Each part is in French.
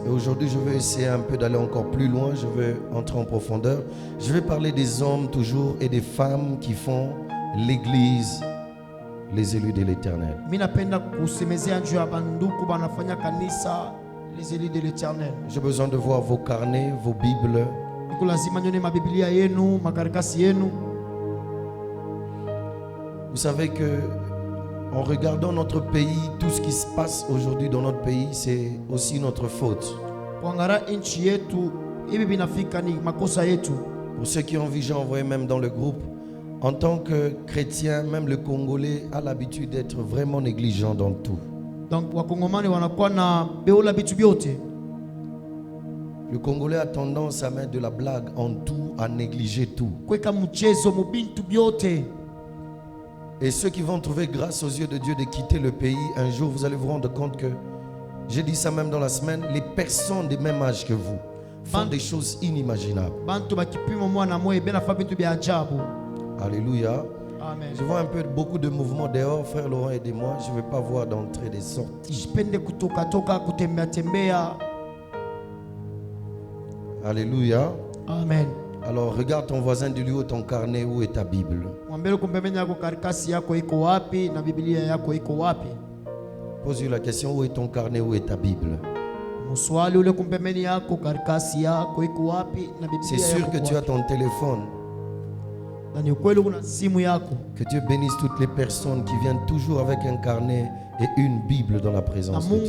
Et aujourd'hui, je vais essayer un peu d'aller encore plus loin. Je vais entrer en profondeur. Je vais parler des hommes toujours et des femmes qui font l'église, les élus de l'Éternel. J'ai besoin de voir vos carnets, vos Bibles. Vous savez que en regardant notre pays, tout ce qui se passe aujourd'hui dans notre pays, c'est aussi notre faute. Pour ceux qui ont vu, j'ai envoyé même dans le groupe, en tant que chrétien, même le Congolais a l'habitude d'être vraiment négligent dans tout. Le Congolais a tendance à mettre de la blague en tout, à négliger tout. Et ceux qui vont trouver grâce aux yeux de Dieu de quitter le pays, un jour vous allez vous rendre compte que, j'ai dit ça même dans la semaine, les personnes de même âge que vous font des choses inimaginables. Alléluia. Amen. Je vois un peu beaucoup de mouvements dehors, frère Laurent, aidez-moi. Je ne veux pas voir d'entrée des sorties. Alléluia. Amen. Alors regarde ton voisin, dis-lui où est ton carnet, où est ta Bible. Pose-lui la question, où est ton carnet, où est ta Bible. C'est sûr que tu as ton téléphone. Que Dieu bénisse toutes les personnes qui viennent toujours avec un carnet et une Bible dans la présence de Dieu.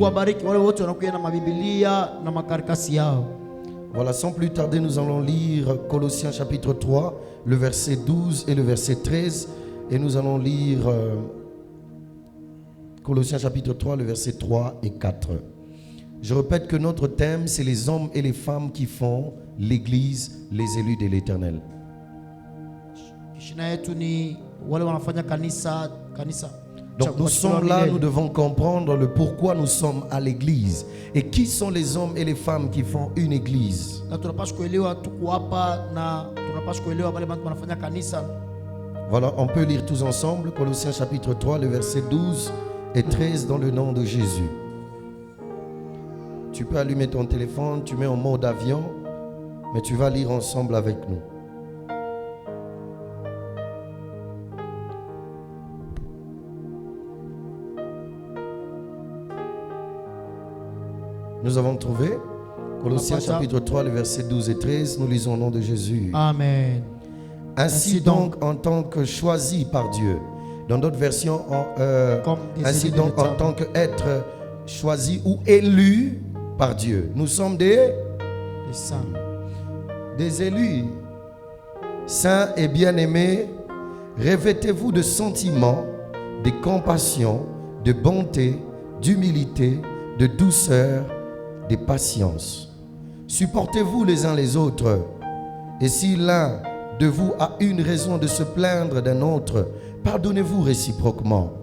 Voilà, sans plus tarder, nous allons lire Colossiens chapitre 3, le verset 12 et le verset 13. Et nous allons lire Colossiens chapitre 3, le verset 3 et 4. Je répète que notre thème, c'est les hommes et les femmes qui font l'Église, les élus de l'Éternel. Donc nous sommes là, nous devons comprendre le pourquoi nous sommes à l'église et qui sont les hommes et les femmes qui font une église. Voilà, on peut lire tous ensemble Colossiens chapitre 3, le verset 12 et 13 dans le nom de Jésus. Tu peux allumer ton téléphone, tu mets en mode avion, mais tu vas lire ensemble avec nous. Nous avons trouvé Colossiens chapitre 3, le verset 12 et 13. Nous lisons au nom de Jésus. Amen. Ainsi donc, en tant que choisi par Dieu, dans d'autres versions, ainsi donc, en tant qu'être choisi ou élu par Dieu, nous sommes des saints, des élus, saints et bien-aimés. Revêtez-vous de sentiments, de compassion, de bonté, d'humilité, de douceur, de patience. Supportez-vous les uns les autres. Et si l'un de vous a une raison de se plaindre d'un autre, pardonnez-vous réciproquement.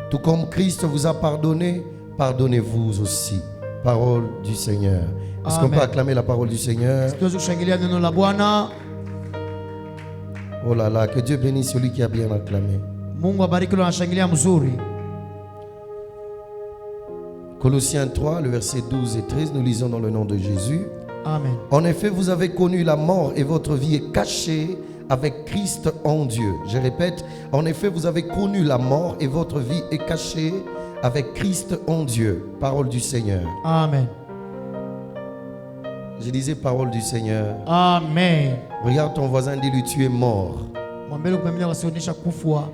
Tout comme Christ vous a pardonné, pardonnez-vous aussi. Parole du Seigneur. Est-ce qu'on peut acclamer la parole du Seigneur? Oh là là, que Dieu bénisse celui qui a bien acclamé. Colossiens 3, le verset 12 et 13, nous lisons dans le nom de Jésus. Amen. En effet, vous avez connu la mort et votre vie est cachée avec Christ en Dieu. Je répète, en effet, vous avez connu la mort et votre vie est cachée avec Christ en Dieu. Parole du Seigneur. Amen. Je disais parole du Seigneur. Amen. Regarde ton voisin, dis-lui, tu es mort.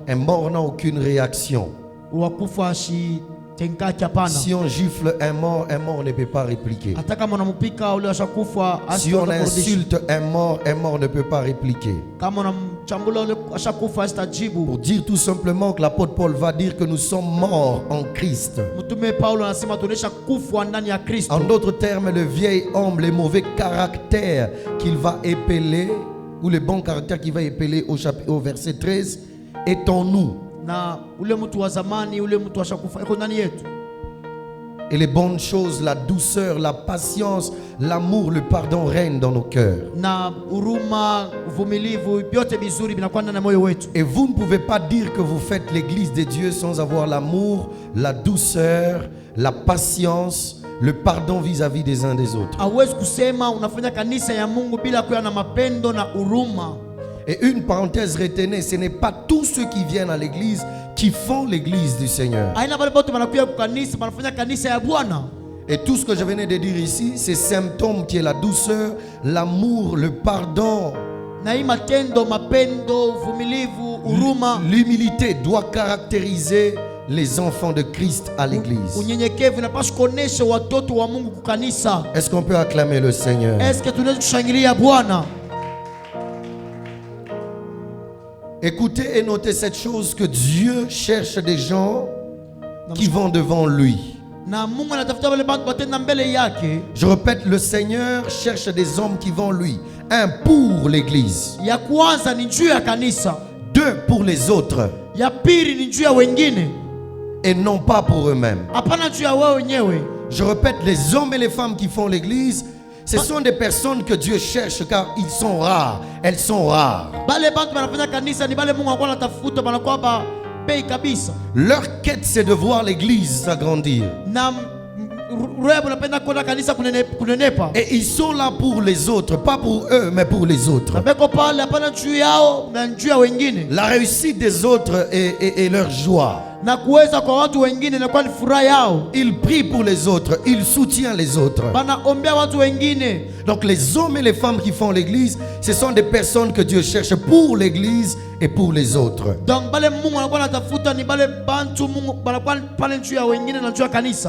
Un mort n'a aucune réaction. Si on gifle un mort ne peut pas répliquer. Si on insulte un mort ne peut pas répliquer. Pour dire tout simplement que l'apôtre Paul va dire que nous sommes morts en Christ. En d'autres termes, le vieil homme, les mauvais caractères qu'il va épeler, ou le bon caractère qu'il va épeler au verset 13, est en nous. Et les bonnes choses, la douceur, la patience, l'amour, le pardon règnent dans nos cœurs. Et vous ne pouvez pas dire que vous faites l'église de Dieu sans avoir l'amour, la douceur, la patience, le pardon vis-à-vis des uns des autres. Et une parenthèse retenez, ce n'est pas tous ceux qui viennent à l'église qui font l'église du Seigneur. Et tout ce que je venais de dire ici, c'est symptômes qui est la douceur, l'amour, le pardon. L'humilité doit caractériser les enfants de Christ à l'église. Est-ce qu'on peut acclamer le Seigneur? Écoutez et notez cette chose, que Dieu cherche des gens qui vont devant lui. Je répète, le Seigneur cherche des hommes qui vont lui. Un, pour l'église. Deux, pour les autres. Et non pas pour eux-mêmes. Je répète, les hommes et les femmes qui font l'église, ce sont des personnes que Dieu cherche, car ils sont rares. Elles sont rares. Leur quête, c'est de voir l'église s'agrandir. Et ils sont là pour les autres, pas pour eux, mais pour les autres. La réussite des autres est leur joie. Il prie pour les autres, il soutient les autres. Donc les hommes et les femmes qui font l'église, ce sont des personnes que Dieu cherche pour l'église et pour les autres.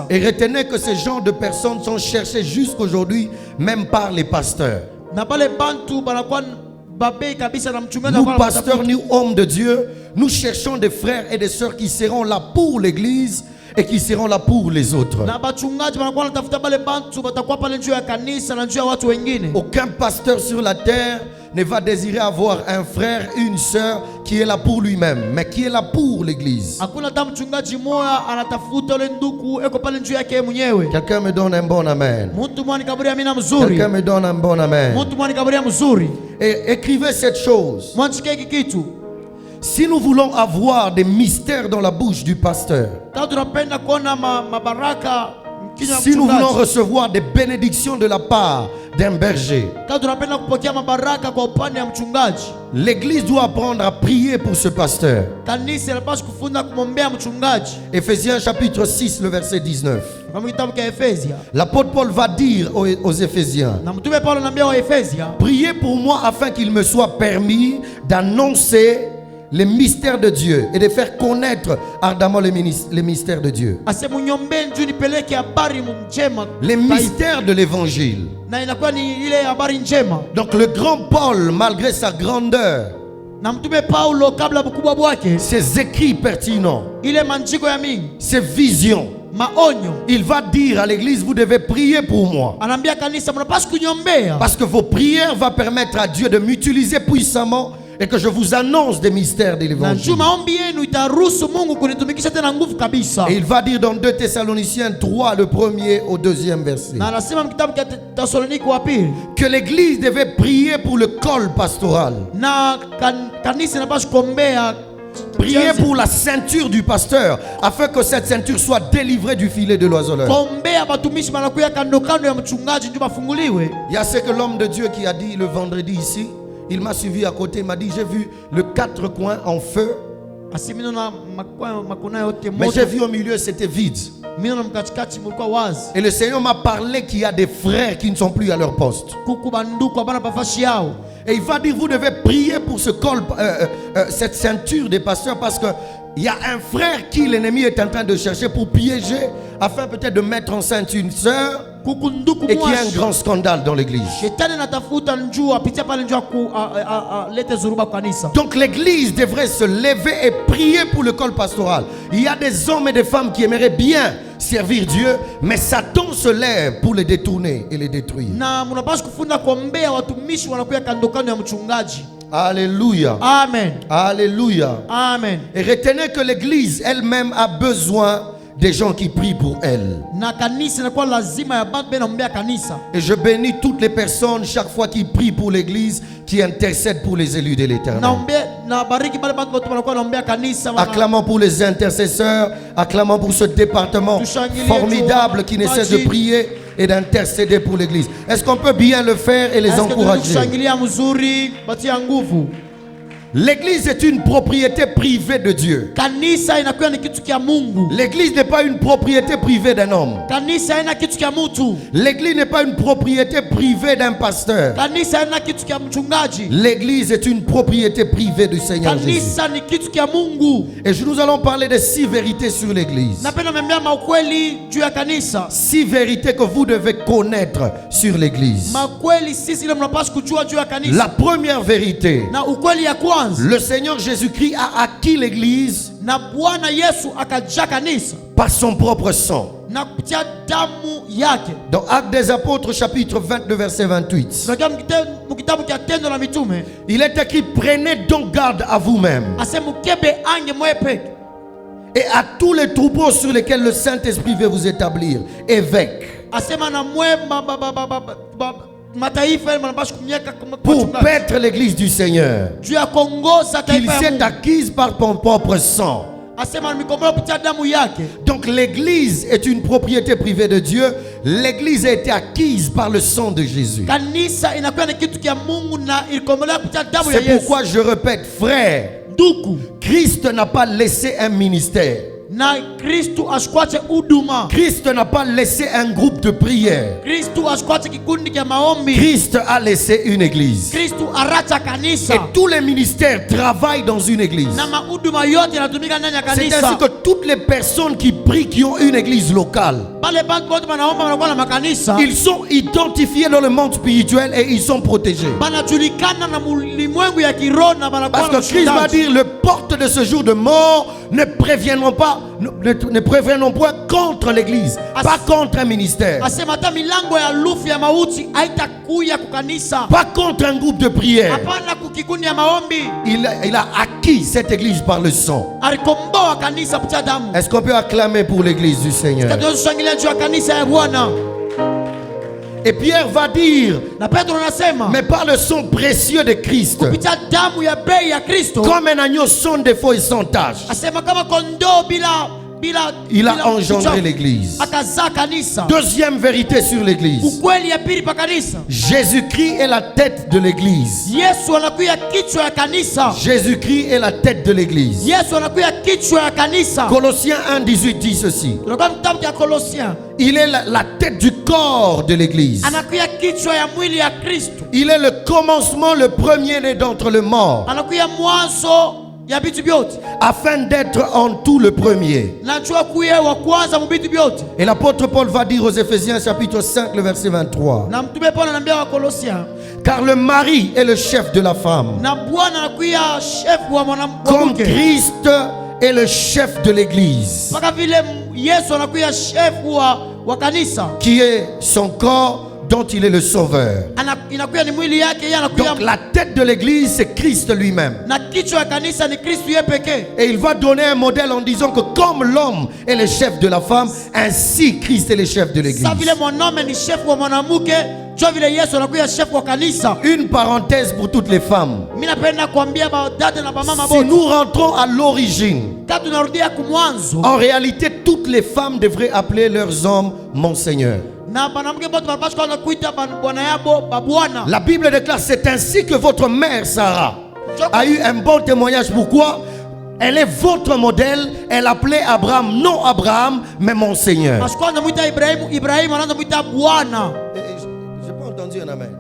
Et retenez que ces genres de personnes sont cherchées jusqu'aujourd'hui, même par les pasteurs. Nous, pasteurs, nous, hommes de Dieu, nous cherchons des frères et des sœurs qui seront là pour l'église et qui seront là pour les autres. Aucun pasteur sur la terre ne va désirer avoir un frère, une sœur qui est là pour lui-même, mais qui est là pour l'église. Quelqu'un me donne un bon amen. Quelqu'un me donne un bon amen. Et écrivez cette chose. Si nous voulons avoir des mystères dans la bouche du pasteur, si nous voulons recevoir des bénédictions de la part d'un berger, l'église doit apprendre à prier pour ce pasteur. Éphésiens chapitre 6, le verset 19. L'apôtre Paul va dire aux Éphésiens: priez pour moi afin qu'il me soit permis d'annoncer les mystères de Dieu et de faire connaître ardemment les mystères de Dieu. Les mystères de l'évangile. Donc le grand Paul, malgré sa grandeur, ses écrits pertinents, ses visions, il va dire à l'église: vous devez prier pour moi. Parce que vos prières vont permettre à Dieu de m'utiliser puissamment et que je vous annonce des mystères de l'évangile. Et il va dire dans 2 Thessaloniciens 3, le 1er au 2e verset, que l'église devait prier pour le col pastoral. Prier pour la ceinture du pasteur, afin que cette ceinture soit délivrée du filet de l'oiseleur. Il y a ce que l'homme de Dieu qui a dit le vendredi ici. Il m'a suivi à côté, il m'a dit: j'ai vu le 4 coins en feu, mais j'ai vu au milieu, c'était vide. Et le Seigneur m'a parlé qu'il y a des frères qui ne sont plus à leur poste. Et il va dire: vous devez prier pour ce col, cette ceinture des pasteurs, parce que il y a un frère qui l'ennemi est en train de chercher pour piéger, afin peut-être de mettre enceinte une sœur, et qu'il y a un grand scandale dans l'église. Donc l'église devrait se lever et prier pour le col pastoral. Il y a des hommes et des femmes qui aimeraient bien servir Dieu, mais Satan se lève pour les détourner et les détruire. Alléluia. Amen. Alléluia. Amen. Et retenez que l'église elle-même a besoin des gens qui prient pour elle. Et je bénis toutes les personnes chaque fois qui prient pour l'église, qui intercèdent pour les élus de l'Éternel. Acclamons pour les intercesseurs, acclamons pour ce département formidable qui ne cesse de prier et d'intercéder pour l'église. Est-ce qu'on peut bien le faire et les encourager? L'église est une propriété privée de Dieu. L'église n'est pas une propriété privée d'un homme. L'église n'est pas une propriété privée d'un pasteur. L'église est une propriété privée du Seigneur Jésus. Et nous allons parler de 6 vérités sur l'église. 6 vérités que vous devez connaître sur l'église. La première vérité: le Seigneur Jésus-Christ a acquis l'église par son propre sang. Dans Actes des Apôtres chapitre 22 verset 28, il est écrit: prenez donc garde à vous-même et à tous les troupeaux sur lesquels le Saint-Esprit veut vous établir évêques, pour paître l'église du Seigneur, qu'il s'est acquise par son propre sang. Donc l'église est une propriété privée de Dieu. L'église a été acquise par le sang de Jésus. C'est pourquoi je répète, frère, Christ n'a pas laissé un ministère. Christ n'a pas laissé un groupe de prière. Christ a laissé une église. Et tous les ministères travaillent dans une église. C'est ainsi que toutes les personnes qui prient, qui ont une église locale, ils sont identifiés dans le monde spirituel et ils sont protégés. Parce que Christ va dire: les portes de ce jour de mort ne préviendront pas, ne préviendront point contre l'église, pas contre un ministère, pas contre un groupe de prière. Il a acquis cette église par le sang. Est-ce qu'on peut acclamer pour l'église du Seigneur? Et Pierre va dire: mais par le sang précieux de Christ, comme un agneau sans défaut et sans tache, il a engendré l'église. Deuxième vérité sur l'église: Jésus-Christ est la tête de l'église. Jésus-Christ est la tête de l'église. Colossiens 1:18 dit ceci: il est la tête du corps de l'église. Il est le commencement, le premier-né d'entre les morts, afin d'être en tout le premier. Et l'apôtre Paul va dire aux Éphésiens chapitre 5 le verset 23: car le mari est le chef de la femme, comme Christ est le chef de l'église, qui est son corps, dont il est le sauveur. Donc la tête de l'église, c'est Christ lui-même. Et il va donner un modèle en disant que comme l'homme est le chef de la femme, ainsi Christ est le chef de l'église. Une parenthèse pour toutes les femmes: si nous rentrons à l'origine, en réalité toutes les femmes devraient appeler leurs hommes mon Seigneur. La Bible déclare: c'est ainsi que votre mère Sarah a eu un bon témoignage. Pourquoi? Elle est votre modèle. Elle appelait Abraham non Abraham mais mon Seigneur. J'ai pas entendu un amen.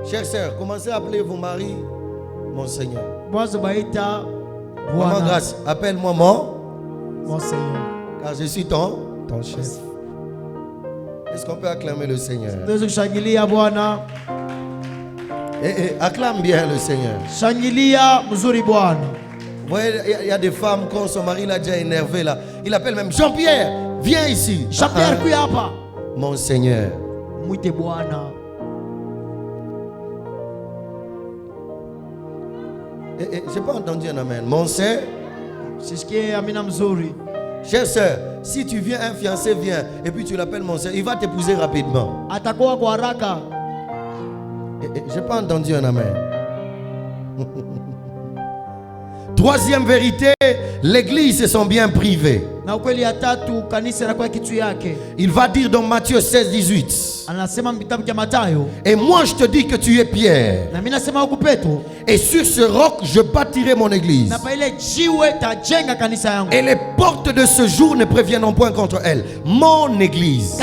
Chers sœurs, commencez à appeler vos maris mon Seigneur. Maman Grâce, appelle-moi mon Seigneur, car je suis ton chef. Est-ce qu'on peut acclamer le Seigneur? Acclame bien le Seigneur. Vous voyez, il y a des femmes quand son mari l'a déjà énervé là, il appelle même Jean-Pierre, viens ici. Jean-Pierre, mon Seigneur. J'ai pas entendu un amen. Mon Seigneur. Chère sœur, si tu viens, un fiancé vient et puis tu l'appelles mon sœur, il va t'épouser rapidement. J'ai pas entendu un amen. Troisième vérité, l'église c'est son bien privé. Il va dire dans Matthieu 16, 18. Et moi je te dis que tu es Pierre. Et sur ce roc je bâtirai mon église. Et les portes de ce jour ne préviendront point contre elle. Mon église.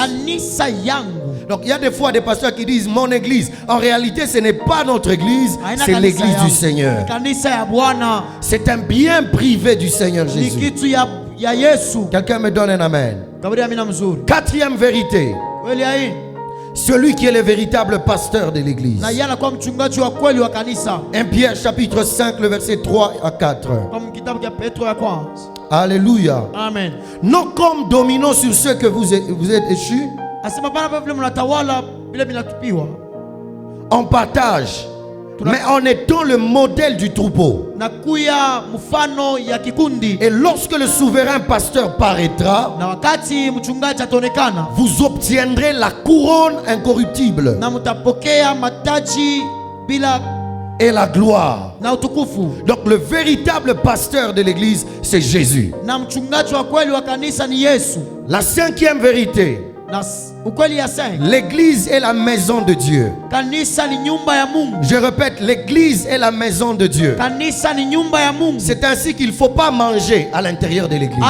Donc il y a des fois des pasteurs qui disent mon église. En réalité ce n'est pas notre église, c'est l'église du Seigneur. C'est un bien privé du Seigneur Jésus. Quelqu'un me donne un amen. Quatrième vérité, celui qui est le véritable pasteur de l'église. 1 Pierre chapitre 5 le verset 3 à 4. Alléluia. Amen. Non comme dominant sur ceux que vous êtes échus. On partage, mais en étant le modèle du troupeau. Et lorsque le souverain pasteur paraîtra, vous obtiendrez la couronne incorruptible et la gloire. Donc le véritable pasteur de l'église, c'est Jésus. La cinquième vérité, l'église est la maison de Dieu. Je répète, l'église est la maison de Dieu. C'est ainsi qu'il ne faut pas manger à l'intérieur de l'église.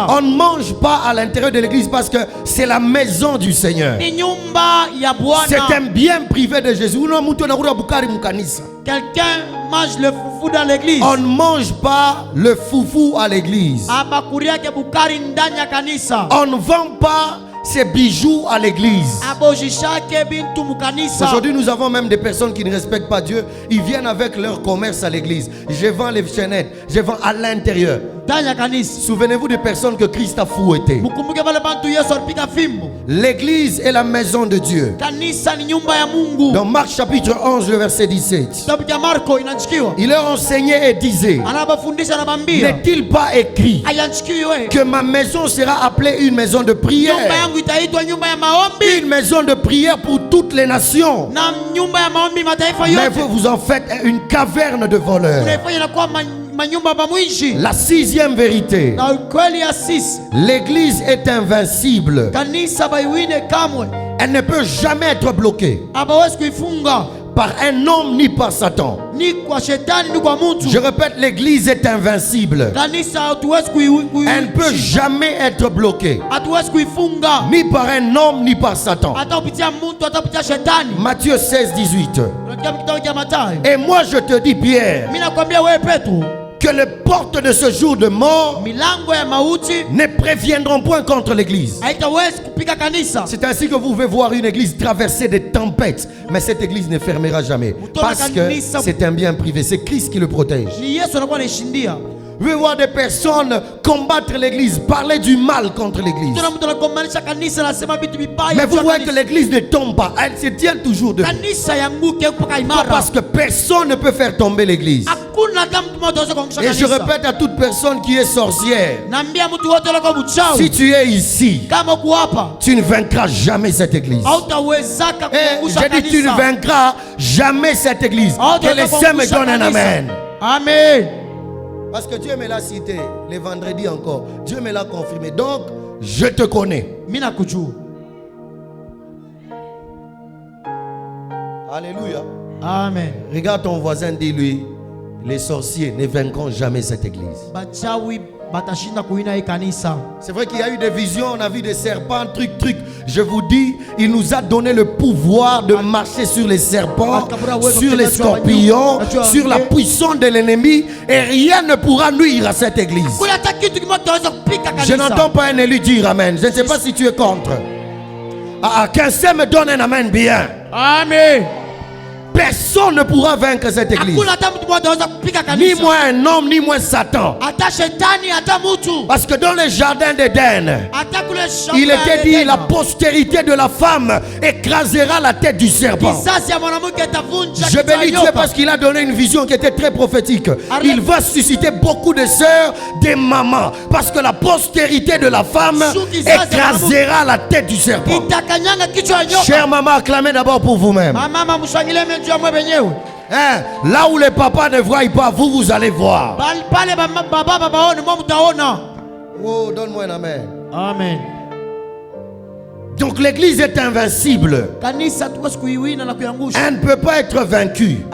On ne mange pas à l'intérieur de l'église parce que c'est la maison du Seigneur. C'est un bien privé de Jésus. Quelqu'un mange le foufou dans l'église. On ne mange pas le foufou à l'église. On ne vend pas ses bijoux à l'église. Aujourd'hui, nous avons même des personnes qui ne respectent pas Dieu. Ils viennent avec leur commerce à l'église. Je vends les chaînettes, je vends à l'intérieur. Souvenez-vous des personnes que Christ a fouettées. L'église est la maison de Dieu. Dans Marc chapitre 11, le verset 17. Il leur enseignait et disait: n'est-il pas écrit que ma maison sera appelée une maison de prière? Une maison de prière pour toutes les nations. Mais vous en faites une caverne de voleurs. La sixième vérité, l'église est invincible. Elle ne peut jamais être bloquée par un homme ni par Satan. Je répète, l'église est invincible. Elle ne peut jamais être bloquée ni par un homme ni par Satan. Matthieu 16, 18. Et moi je te dis, Pierre, que les portes de ce jour de mort ne préviendront point contre l'église. C'est ainsi que vous pouvez voir une église traverser des tempêtes, mais cette église ne fermera jamais parce que c'est un bien privé. C'est Christ qui le protège. Vous pouvez voir des personnes combattre l'église, parler du mal contre l'église. Mais vous voyez que l'église ne tombe pas, elle se tient toujours debout. Pas parce que personne ne peut faire tomber l'église. Et je répète à toute personne qui est sorcière, si tu es ici, tu ne vaincras jamais cette église. J'ai dit tu ne vaincras jamais cette église. Que les saints me donnent un amen. Amen. Parce que Dieu me l'a cité les vendredis encore. Dieu me l'a confirmé. Donc, je te connais. Alléluia. Amen. Regarde ton voisin, dis-lui: les sorciers ne vaincront jamais cette église. C'est vrai qu'il y a eu des visions, on a vu des serpents, truc. Je vous dis, il nous a donné le pouvoir de marcher sur les serpents, sur les scorpions, sur la puissance de l'ennemi, et rien ne pourra nuire à cette église. Je n'entends pas un élu dire amen. Je ne sais pas si tu es contre. Qu'un seul me donne un amen bien. Amen. personne ne pourra vaincre cette église. Ni moi un homme, ni moi Satan. Parce que dans le jardin d'Éden, il était dit la postérité de la femme écrasera la tête du serpent. Je bénis Dieu parce qu'il a donné une vision qui était très prophétique. Il va susciter beaucoup de sœurs, des mamans. Parce que la postérité de la femme écrasera la tête du serpent. Chère maman, acclamez d'abord pour vous-même. Hein, là où les papas ne voient pas, vous allez voir. Oh, donne-moi un amen. Amen. Donc l'église est invincible. Elle ne peut pas être vaincue.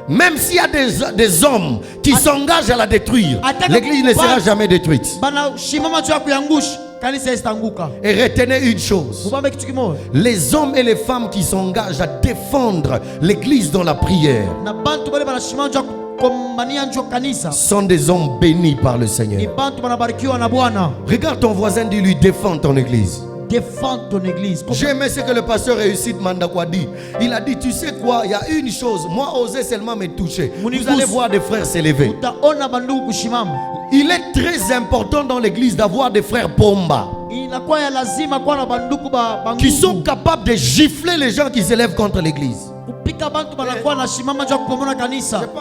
Même s'il y a des hommes qui s'engagent à la détruire, l'église ne sera jamais détruite. Et retenez une chose, les hommes et les femmes qui s'engagent à défendre l'église dans la prière sont des hommes bénis par le Seigneur. Regarde ton voisin, dis-lui, défends ton église. Défends ton église. J'ai aimé ce que le pasteur Réussite Mandakwa dit. Il a dit, tu sais quoi, il y a une chose, moi oser seulement me toucher. Vous allez voir des frères s'élever. Il est très important dans l'église d'avoir des frères bomba qui sont capables de gifler les gens qui s'élèvent contre l'église. J'ai pas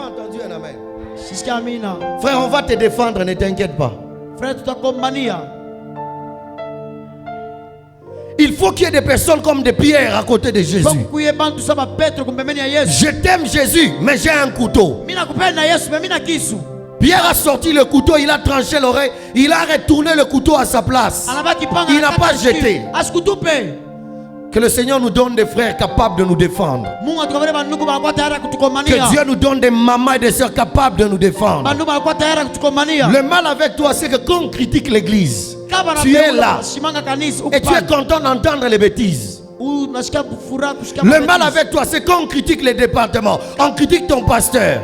entendu un amen. Frère, on va te défendre, ne t'inquiète pas. Il faut qu'il y ait des personnes comme des pierres à côté de Jésus. Je t'aime Jésus, mais j'ai un couteau. Pierre a sorti le couteau, il a tranché l'oreille, il a retourné le couteau à sa place. Il n'a pas jeté. Que le Seigneur nous donne des frères capables de nous défendre. Que Dieu nous donne des mamans et des soeurs capables de nous défendre. Le mal avec toi, c'est que quand on critique l'église, tu es là et tu es content d'entendre les bêtises. Le mal avec toi, c'est quand on critique les départements, on critique ton pasteur.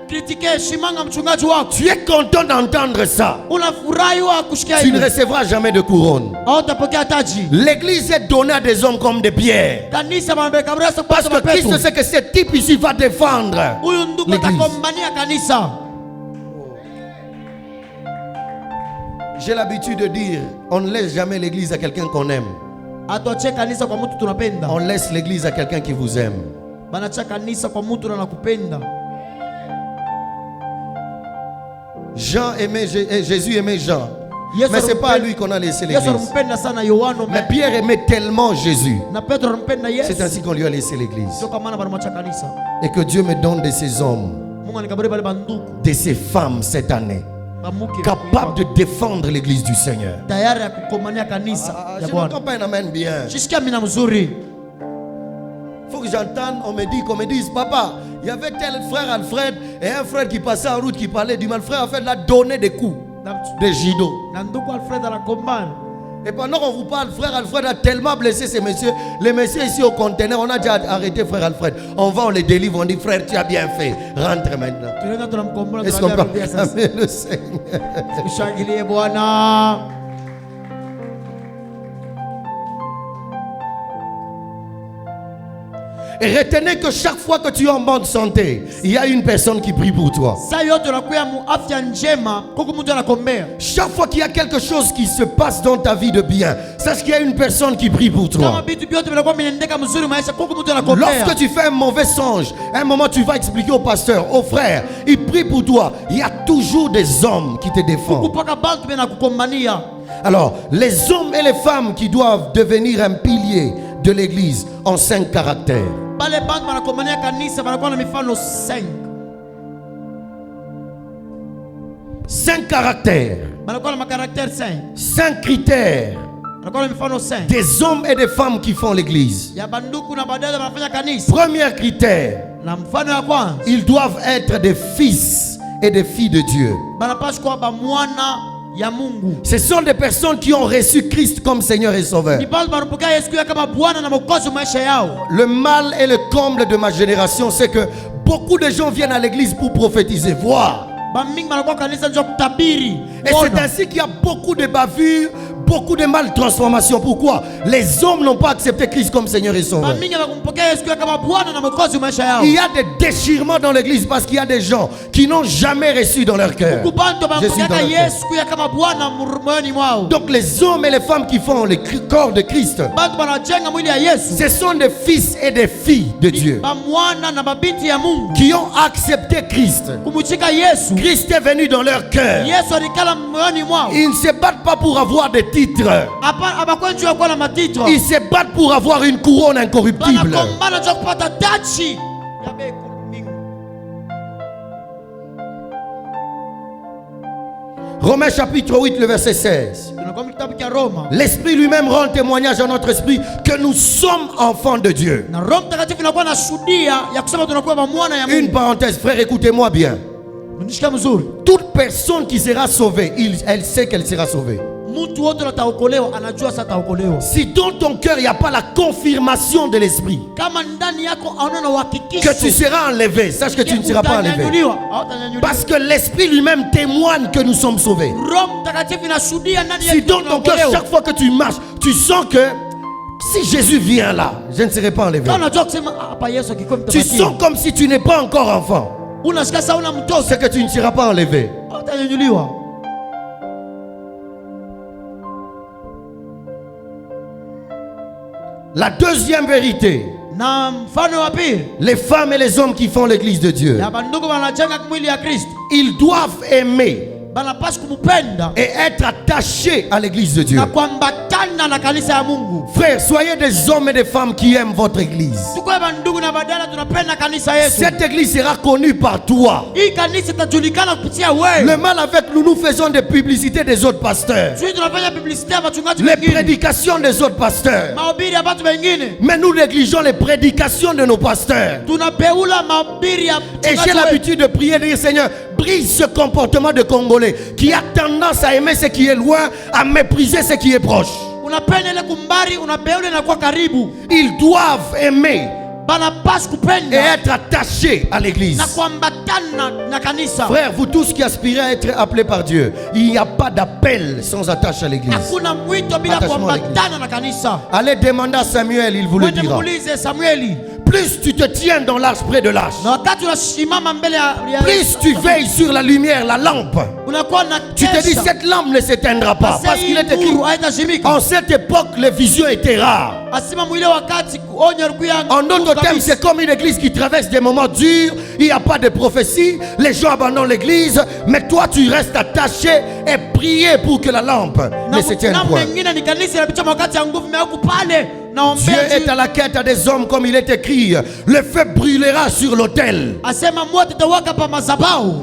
Tu es content d'entendre ça. Tu ne recevras jamais de couronne. L'église est donnée à des hommes comme des pierres. Parce que Christ sait que ce type ici va défendre l'église. J'ai l'habitude de dire, on ne laisse jamais l'église à quelqu'un qu'on aime. On laisse l'église à quelqu'un qui vous aime. Jean aimait Jésus aimait Jean. Mais ce n'est pas à lui qu'on a laissé l'église. Mais Pierre aimait tellement Jésus. C'est ainsi qu'on lui a laissé l'église. Et que Dieu me donne de ces hommes, de ces femmes cette année, capables de défendre l'église du Seigneur. Je n'entends pas un amen bien. Il faut que j'entende, qu'on me dise, papa, il y avait tel frère Alfred et un frère qui passait en route qui parlait du mal. Frère Alfred l'a donné des coups de judo. Et pendant qu'on vous parle, frère Alfred a tellement blessé ces messieurs. Les messieurs ici au conteneur, on a déjà arrêté frère Alfred. On va, on les délivre, on dit frère, tu as bien fait. Rentre maintenant. Est-ce qu'on peut acclamer le Seigneur? Et retenez que chaque fois que tu es en bonne santé, il y a une personne qui prie pour toi. Chaque fois qu'il y a quelque chose qui se passe dans ta vie de bien, sache qu'il y a une personne qui prie pour toi. Lorsque tu fais un mauvais songe, à un moment tu vas expliquer au pasteur, au frère, il prie pour toi. Il y a toujours des hommes qui te défendent. Alors, les hommes et les femmes qui doivent devenir un pilier de l'église ont 5 caractères. 5 caractères. 5 critères. Des hommes et des femmes qui font l'église. Premier critère, ils doivent être des fils et des filles de Dieu. Ce sont des personnes qui ont reçu Christ comme Seigneur et Sauveur. Le mal et le comble de ma génération, c'est que beaucoup de gens viennent à l'église pour prophétiser, voir. Et c'est ainsi qu'il y a beaucoup de bavures, beaucoup de maltransformations. Pourquoi? Les hommes n'ont pas accepté Christ comme Seigneur et Sauveur. Il y a des déchirements dans l'église parce qu'il y a des gens qui n'ont jamais reçu dans leur cœur. Donc les hommes et les femmes qui font le corps de Christ, ce sont des fils et des filles de Dieu qui ont accepté Christ. Christ est venu dans leur cœur. Ils ne se battent pas pour avoir des titres. Ils se battent pour avoir une couronne incorruptible. Romains chapitre 8, le verset 16. L'Esprit lui-même rend témoignage à notre esprit que nous sommes enfants de Dieu. Une parenthèse, frère, écoutez-moi bien. Toute personne qui sera sauvée, elle sait qu'elle sera sauvée. Si dans ton cœur il n'y a pas la confirmation de l'esprit que tu seras enlevé, sache que tu ne seras pas enlevé. Parce que l'esprit lui-même témoigne que nous sommes sauvés. Si dans ton cœur, chaque fois que tu marches, tu sens que si Jésus vient là, je ne serai pas enlevé. Tu sens comme si tu n'es pas encore enfant. C'est que tu ne seras pas enlevé. La deuxième vérité, les femmes et les hommes qui font l'église de Dieu, ils doivent aimer et être attachés à l'église de Dieu. Frères, soyez des hommes et des femmes qui aiment votre église. Cette église sera connue par toi. Le mal avec nous, nous faisons des publicités des autres pasteurs, les prédications des autres pasteurs, mais nous négligeons les prédications de nos pasteurs. Et j'ai l'habitude de prier, de dire Seigneur, brise ce comportement de Congolais qui a tendance à aimer ce qui est loin, à mépriser ce qui est proche. Ils doivent aimer et être attachés à l'église. Frères, vous tous qui aspirez à être appelés par Dieu, il n'y a pas d'appel sans attache à l'église. Allez demander à Samuel, il vous le dira. Plus tu te tiens dans l'arche, près de l'arche, plus tu veilles sur la lumière, la lampe. Tu te dis, cette lampe ne s'éteindra pas. Parce qu'il est écrit, en cette époque, les visions étaient rares. En d'autres termes, c'est comme une église qui traverse des moments durs. Il n'y a pas de prophétie. Les gens abandonnent l'église. Mais toi, tu restes attaché et prier pour que la lampe ne s'éteigne point. Dieu est à la quête des hommes comme il est écrit. Le feu brûlera sur l'autel.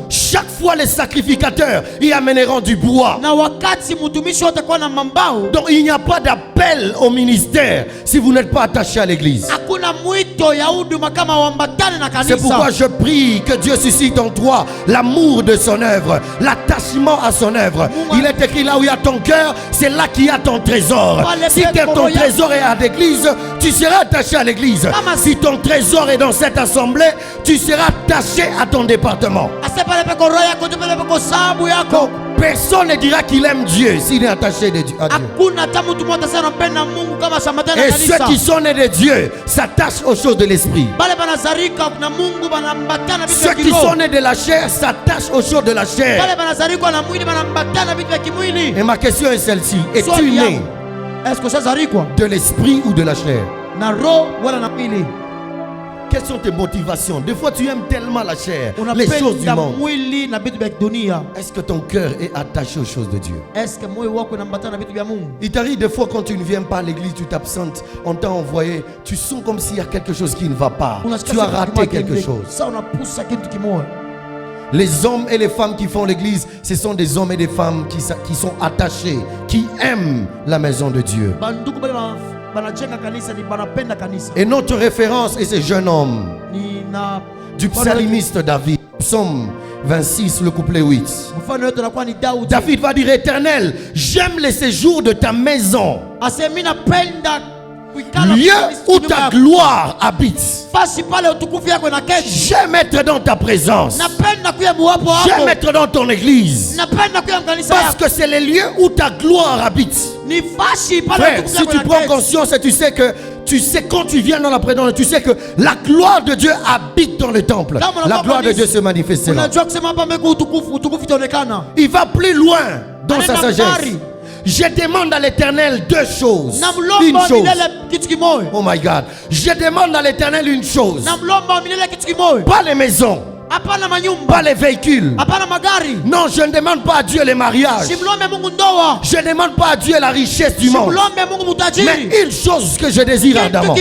Chaque fois les sacrificateurs y amèneront du bois. Donc il n'y a pas d'appel au ministère si vous n'êtes pas attaché à l'église. C'est pourquoi je prie que Dieu suscite en toi l'amour de son œuvre, l'attachement à son œuvre. Il est écrit, là où il y a ton cœur, c'est là qu'il y a ton trésor. Si ton trésor est à l'église, tu seras attaché à l'église. Si ton trésor est dans cette assemblée, tu seras attaché à ton département. Personne ne dira qu'il aime Dieu s'il est attaché à Dieu. Et ceux qui sont nés de Dieu s'attachent aux choses de l'esprit. Ceux qui sont nés de la chair s'attachent aux choses de la chair. Et ma question est celle-ci. Es-tu né de l'esprit ou de la chair? Quelles sont tes motivations? Des fois tu aimes tellement la chair, les choses du monde. Est-ce que ton cœur est attaché aux choses de Dieu? Il t'arrive des fois quand tu ne viens pas à l'église, tu t'absentes, on t'a envoyé, tu sens comme s'il y a quelque chose qui ne va pas. Tu as raté quelque chose. Les hommes et les femmes qui font l'église, ce sont des hommes et des femmes qui sont attachés, qui aiment la maison de Dieu. Et notre référence est ce jeune homme du psalmiste David, psaume 26, le couplet 8. David va dire, Éternel, j'aime les séjours de ta maison, lieu où ta gloire habite. J'aime être dans ta présence. J'aime être dans ton église. Parce que c'est les lieux où ta gloire habite. Frère, si tu prends conscience et tu sais quand tu viens dans la présence, tu sais que la gloire de Dieu habite dans le temple. La gloire de Dieu se manifestera. Il va plus loin dans sa sagesse. Je demande à l'Éternel deux choses. Une chose. Oh my God. Je demande à l'Éternel une chose. Pas les maisons. Pas les véhicules. Non, je ne demande pas à Dieu les mariages. Je ne demande pas à Dieu la richesse du monde. Mais une chose que je désire ardemment,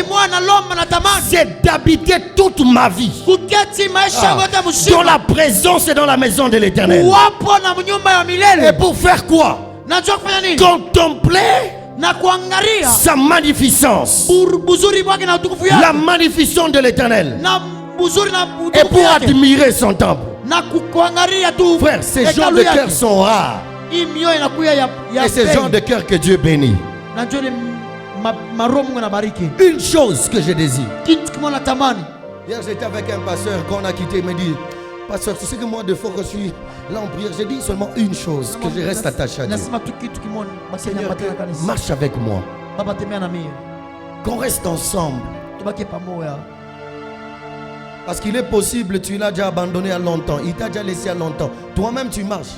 c'est d'habiter toute ma vie dans la présence et dans la maison de l'Éternel. Et pour faire quoi? Contempler sa magnificence, la magnificence de l'Éternel, et pour admirer son temple. Frère, ces gens de cœur sont rares. Et ces gens de cœur que Dieu bénit. Une chose que je désire. Hier j'étais avec un pasteur qu'on a quitté. Il me dit: pasteur, tu sais que moi, de fois que je suis là en prière, j'ai dit seulement une chose, que je reste attaché à Dieu. Seigneur, marche avec moi. Qu'on reste ensemble. Parce qu'il est possible, tu l'as déjà abandonné à longtemps. Il t'a déjà laissé à longtemps. Toi-même, tu marches.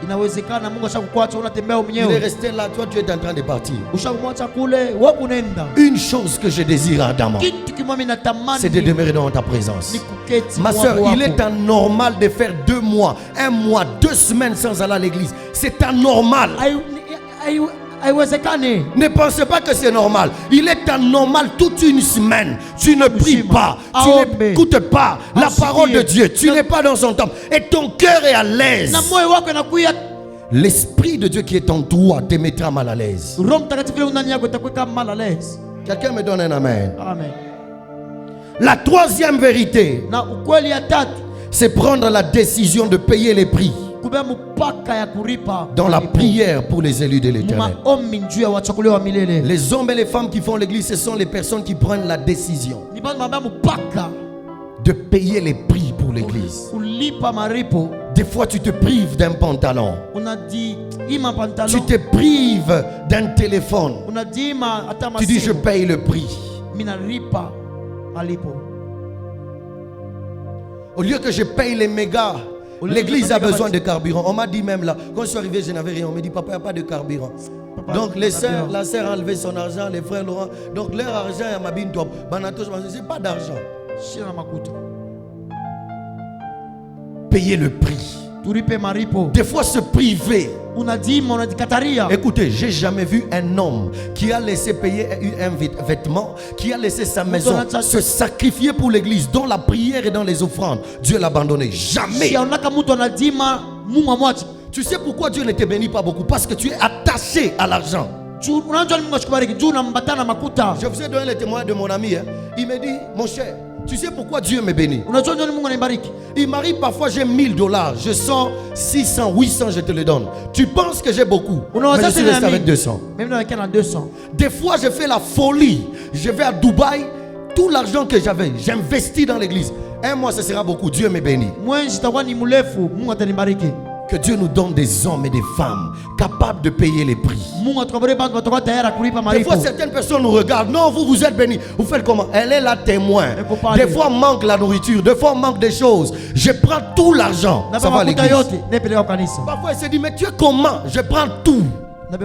Il est resté là, toi tu es en train de partir. Une chose que je désire ardemment, c'est de demeurer dans ta présence. Ma soeur, il est anormal de faire 2 mois, 1 mois, 2 semaines sans aller à l'église. C'est anormal. Ne pensez pas que c'est normal. Il est anormal toute une semaine. Tu ne pries pas, tu n'écoutes pas la parole de Dieu. Tu n'es pas dans son temple et ton cœur est à l'aise. L'Esprit de Dieu qui est en toi te mettra mal à l'aise. Quelqu'un me donne un amen. Amen. La troisième vérité, c'est prendre la décision de payer les prix dans la prière pour les élus de l'Éternel. Les hommes et les femmes qui font l'église, ce sont les personnes qui prennent la décision de payer les prix pour l'église. Des fois tu te prives d'un pantalon, tu te prives d'un téléphone, tu dis je paye le prix. Au lieu que je paye les mégas, l'église a besoin de carburant. On m'a dit même là, quand je suis arrivé, je n'avais rien. On m'a dit, papa, il n'y a pas de carburant. Donc les sœurs, la sœur a enlevé son argent, les frères Laurent. Donc leur argent, il y a ma bine top. C'est pas d'argent. Payer le prix. Des fois se priver. Écoutez, j'ai jamais vu un homme qui a laissé payer un vêtement, qui a laissé sa maison se sacrifier pour l'église, dans la prière et dans les offrandes. Dieu l'a abandonné. Jamais. Tu sais pourquoi Dieu ne te bénit pas beaucoup? Parce que tu es attaché à l'argent. Je vous ai donné le témoin de mon ami. Il me dit, mon cher, tu sais pourquoi Dieu me bénit? Il m'arrive parfois, j'ai $1000. Je sors 600, 800, je te le donne. Tu penses que j'ai beaucoup, mais je suis resté avec 200. Des fois, je fais la folie. Je vais à Dubaï, tout l'argent que j'avais, j'investis dans l'église. Un mois, ce sera beaucoup. Dieu me bénit. Que Dieu nous donne des hommes et des femmes capables de payer les prix. Des fois, certaines personnes nous regardent. Non, vous êtes bénis. Vous faites comment? Elle est là témoin. Des fois, manque la nourriture. Des fois, manque des choses. Je prends tout l'argent. Ça va à l'église. Parfois, elle se dit, mais tu es comment? Je prends tout. Je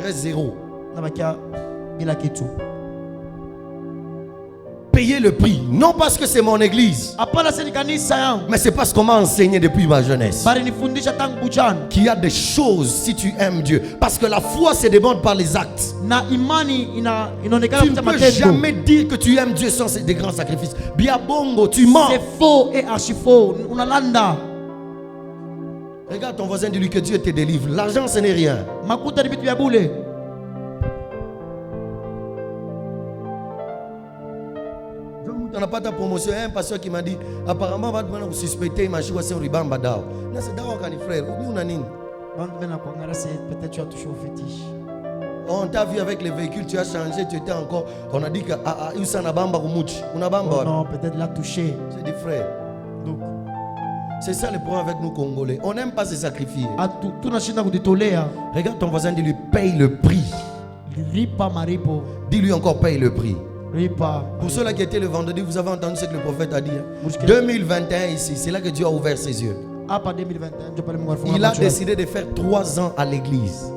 reste zéro. Payer le prix, non parce que c'est mon église, mais c'est parce qu'on m'a enseigné depuis ma jeunesse qu'il y a des choses si tu aimes Dieu. Parce que la foi se demande par les actes. Tu ne peux jamais dire que tu aimes Dieu sans des grands sacrifices. Biabongo, tu mens. C'est faux et archi faux. Regarde ton voisin, dis-lui que Dieu te délivre. L'argent, ce n'est rien. On n'a pas ta promotion. Un pasteur qui m'a dit apparemment, on va vous suspecter, il c'est un ruban badao. C'est d'abord quand il frère. Peut-être tu as touché au fétiche. On t'a vu avec les véhicules, tu as changé, tu étais encore. On a dit que non, peut-être l'a touché. C'est des frères. C'est ça le problème avec nous Congolais. On n'aime pas se sacrifier. Regarde Regarde ton voisin, dis-lui paye le prix. Dis-lui encore paye le prix. Pour ceux-là qui étaient le vendredi, vous avez entendu ce que le prophète a dit. 2021 ici, c'est là que Dieu a ouvert ses yeux. Il a décidé de faire 3 ans à l'église.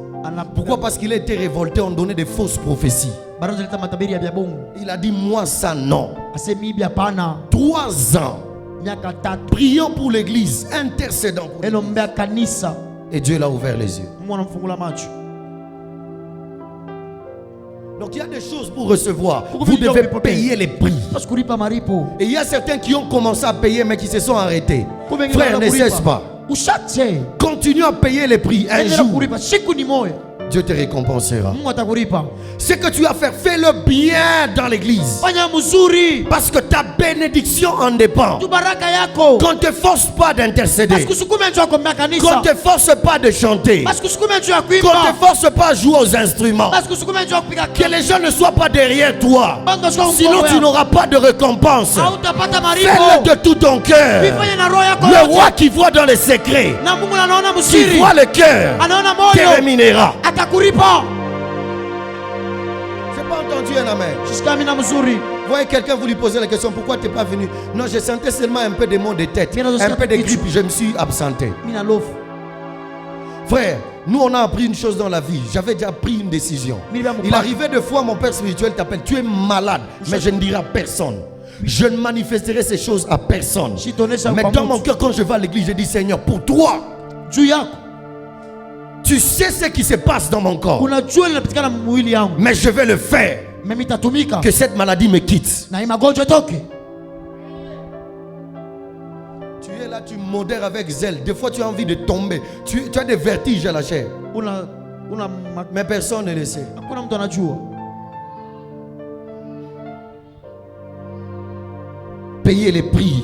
Pourquoi? Parce qu'il a été révolté, on donnait des fausses prophéties. Il a dit moi ça non. 3 ans. Prions pour l'église, intercédant pour l'église. Et Dieu l'a ouvert les yeux. Donc il y a des choses pour recevoir. Vous devez payer les prix. Et il y a certains qui ont commencé à payer mais qui se sont arrêtés. Frère, ne cesse pas. Continue à payer les prix. Un jour, Dieu te récompensera. Ce que tu as fait, fais-le bien dans l'église. Parce que ta bénédiction en dépend. Qu'on ne te force pas d'intercéder. Qu'on ne te force pas de chanter. Qu'on ne te force pas à jouer aux instruments. Que les gens ne soient pas derrière toi. Sinon tu n'auras pas de récompense. Fais-le de tout ton cœur. Le roi qui voit dans les secrets, qui voit le cœur, te rémunérera. J'ai pas entendu un amen. Vous voyez quelqu'un, vous lui posez la question, pourquoi tu n'es pas venu? Non, je sentais seulement un peu de maux de tête, un peu de grippe, je me suis absenté. Frère, nous on a appris une chose dans la vie. J'avais déjà pris une décision. Il arrivait deux fois, mon père spirituel t'appelle, tu es malade, mais je ne dirai à personne. Je ne manifesterai ces choses à personne. Mais dans mon cœur, quand je vais à l'église, je dis Seigneur, pour toi, tu sais ce qui se passe dans mon corps. Mais je vais le faire. Que cette maladie me quitte. Tu es là, tu modères avec zèle. Des fois tu as envie de tomber. Tu as des vertiges à la chair. Mais personne ne le sait. Payer les prix.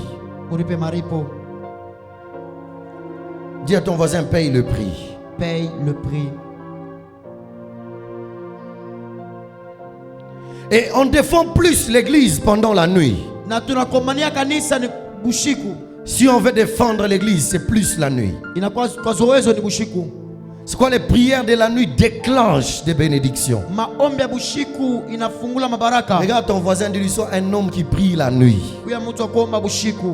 Dis à ton voisin, paye le prix. Paye le prix. Et on défend plus l'église pendant la nuit. Si on veut défendre l'église, c'est plus la nuit. C'est quoi les prières de la nuit déclenchent des bénédictions. Regarde ton voisin, dis-lui soit un homme qui prie la nuit,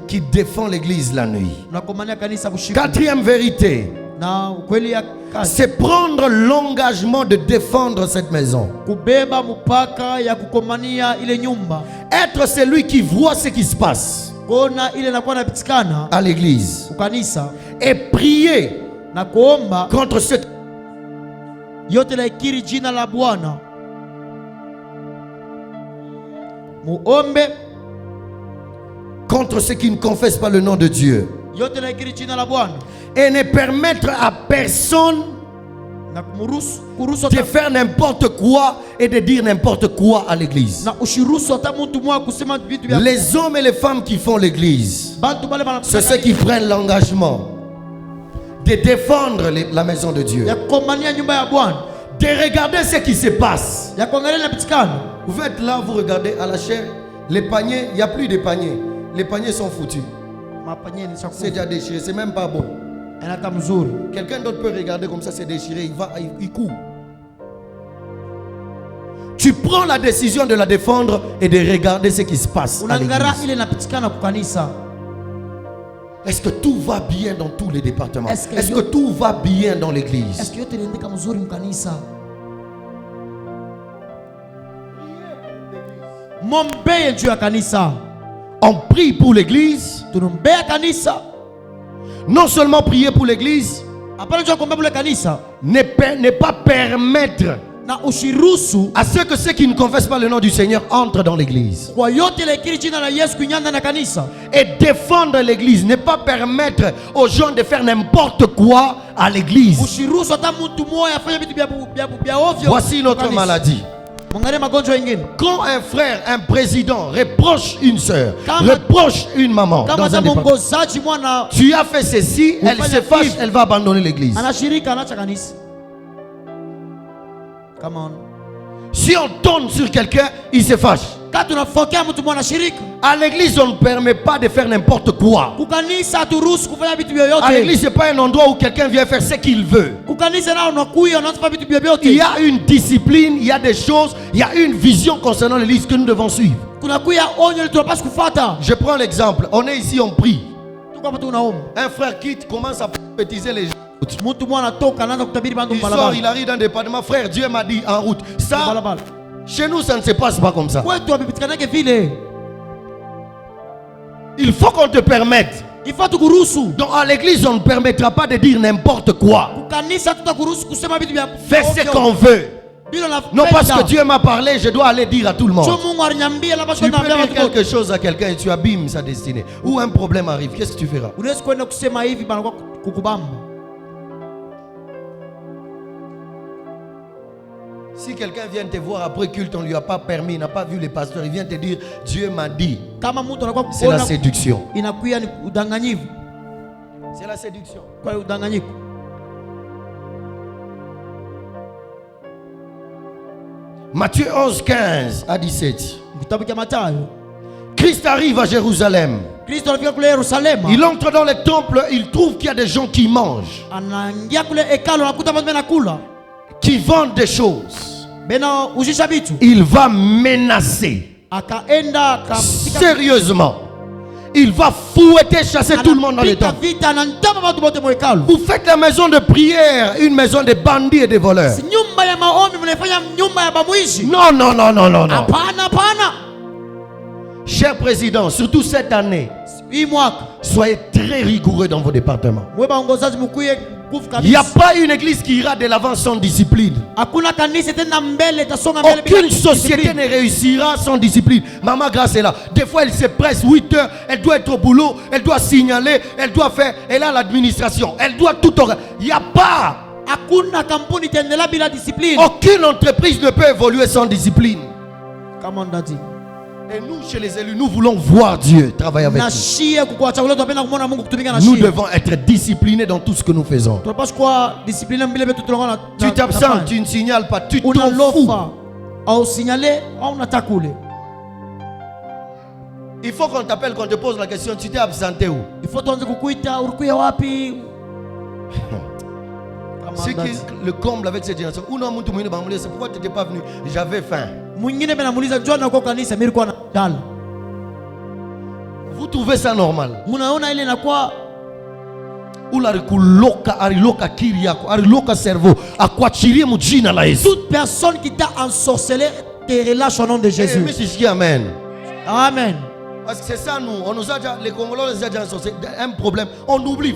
qui défend l'église la nuit. 4e vérité, c'est prendre l'engagement de défendre cette maison. Être celui qui voit ce qui se passe à l'église et prier contre ce contre ceux qui ne confessent pas le nom de Dieu. Et ne permettre à personne de faire n'importe quoi et de dire n'importe quoi à l'église. Les hommes et les femmes qui font l'église, c'est ceux qui prennent l'engagement de défendre la maison de Dieu, de regarder ce qui se passe. Vous êtes là, vous regardez à la chair, les paniers, il n'y a plus de paniers. Les paniers sont foutus. C'est déjà déchiré, c'est même pas bon. Quelqu'un d'autre peut regarder comme ça, c'est déchiré, il court. Tu prends la décision de la défendre et de regarder ce qui se passe à l'église. Est-ce que tout va bien dans tous les départements? Est-ce que tout va bien dans l'église? On prie pour l'église. Non seulement prier pour l'église, ne pas permettre à ceux qui ne confessent pas le nom du Seigneur entrent dans l'église. Et défendre l'église, ne pas permettre aux gens de faire n'importe quoi à l'église. Voici notre maladie. Quand un frère, un président reproche une soeur, reproche une maman dans un département, tu as fait ceci, elle se fâche, elle va abandonner l'église. Si on tourne sur quelqu'un, il se fâche. À l'église, on ne permet pas de faire n'importe quoi. À l'église, ce n'est pas un endroit où quelqu'un vient faire ce qu'il veut. Il y a une discipline, il y a des choses, il y a une vision concernant l'église que nous devons suivre. Je prends l'exemple. On est ici, on prie. Un frère quitte, commence à prophétiser les gens. Il sort, il arrive dans le département. Frère, Dieu m'a dit en route. Ça, chez nous, ça ne se passe pas comme ça. Il faut qu'on te permette. Donc à l'église, on ne permettra pas de dire n'importe quoi. Fais ce qu'on veut. Non, parce que Dieu m'a parlé, je dois aller dire à tout le monde. Tu peux dire quelque chose à quelqu'un et tu abîmes sa destinée. Ou un problème arrive, qu'est-ce que tu feras? Si quelqu'un vient te voir après culte, on ne lui a pas permis, il n'a pas vu les pasteurs, il vient te dire Dieu m'a dit. C'est la séduction. C'est la séduction. Matthieu 11, 15 à 17. Christ arrive à Jérusalem. Il entre dans le temple, il trouve qu'il y a des gens qui mangent, qui vendent des choses. Il va menacer. Sérieusement. Il va fouetter, chasser tout le monde dans le temple. Vous faites la maison de prière une maison de bandits et de voleurs. Non, non, non, non, non, non. Cher président, surtout cette année, soyez très rigoureux dans vos départements. Il n'y a pas une église qui ira de l'avant sans discipline. Aucune société ne réussira sans discipline. Maman Grâce est là. Des fois, elle se presse 8 heures. Elle doit être au boulot. Elle doit signaler. Elle doit faire. Elle a l'administration. Elle doit tout organiser. Il n'y a pas. Aucune entreprise ne peut évoluer sans discipline. Et nous, chez les élus, nous voulons voir Dieu travailler avec nous. Nous devons être disciplinés dans tout ce que nous faisons. Tu t'absentes, tu ne signales pas, tu t'en fous. Il faut qu'on t'appelle, qu'on te pose la question, tu t'es absenté où? C'est le comble avec cette génération. C'est pourquoi tu n'étais pas venu? J'avais faim. Vous trouvez ça normal? Toute personne qui t'a ensorcelé te relâche au nom de Jésus. Amen. Amen. Parce que c'est ça, nous. On nous a déjà, les Congolais nous ont déjà ensorcelé. Un problème. On oublie.